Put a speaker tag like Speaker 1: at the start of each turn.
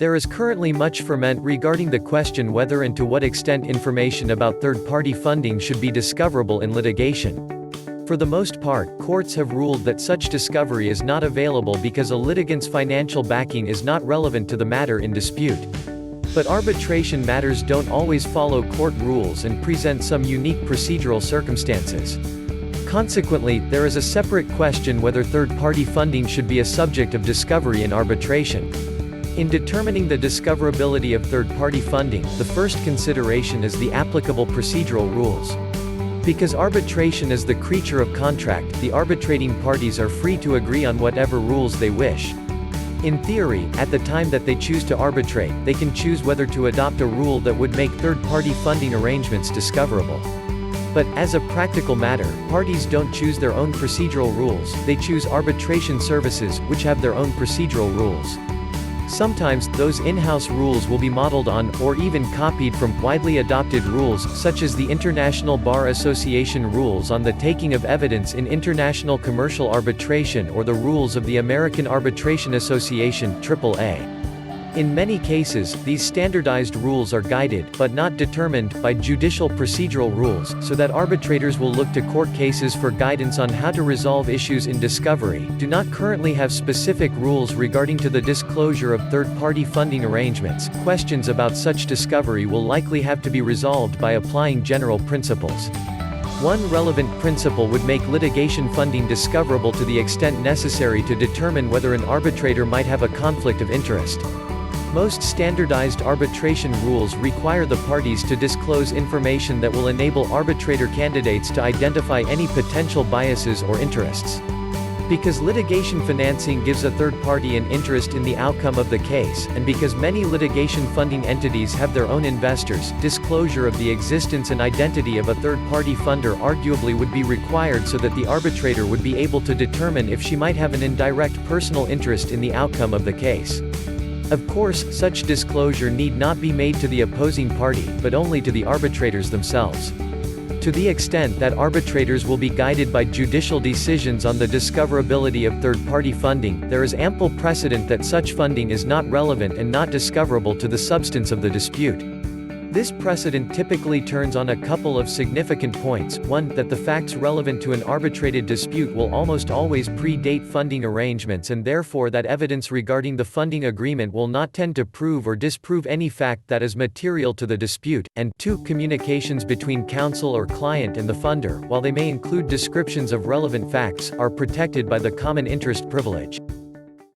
Speaker 1: There is currently much ferment regarding the question whether and to what extent information about third-party funding should be discoverable in litigation. For the most part, courts have ruled that such discovery is not available because a litigant's financial backing is not relevant to the matter in dispute. But arbitration matters don't always follow court rules and present some unique procedural circumstances. Consequently, there is a separate question whether third-party funding should be a subject of discovery in arbitration. In determining the discoverability of third-party funding, the first consideration is the applicable procedural rules. Because arbitration is the creature of contract, the arbitrating parties are free to agree on whatever rules they wish. In theory, at the time that they choose to arbitrate, they can choose whether to adopt a rule that would make third-party funding arrangements discoverable. But, as a practical matter, parties don't choose their own procedural rules, they choose arbitration services, which have their own procedural rules. Sometimes, those in-house rules will be modeled on, or even copied from, widely adopted rules, such as the International Bar Association rules on the taking of evidence in international commercial arbitration or the rules of the American Arbitration Association AAA. In many cases, these standardized rules are guided, but not determined, by judicial procedural rules, so that arbitrators will look to court cases for guidance on how to resolve issues in discovery, do not currently have specific rules regarding to the disclosure of third-party funding arrangements. Questions about such discovery will likely have to be resolved by applying general principles. One relevant principle would make litigation funding discoverable to the extent necessary to determine whether an arbitrator might have a conflict of interest. Most standardized arbitration rules require the parties to disclose information that will enable arbitrator candidates to identify any potential biases or interests. Because litigation financing gives a third party an interest in the outcome of the case, and because many litigation funding entities have their own investors, disclosure of the existence and identity of a third-party funder arguably would be required so that the arbitrator would be able to determine if she might have an indirect personal interest in the outcome of the case. Of course, such disclosure need not be made to the opposing party, but only to the arbitrators themselves. To the extent that arbitrators will be guided by judicial decisions on the discoverability of third-party funding, there is ample precedent that such funding is not relevant and not discoverable to the substance of the dispute. This precedent typically turns on a couple of significant points. One, that the facts relevant to an arbitrated dispute will almost always predate funding arrangements and therefore that evidence regarding the funding agreement will not tend to prove or disprove any fact that is material to the dispute, and two, communications between counsel or client and the funder, while they may include descriptions of relevant facts, are protected by the common interest privilege.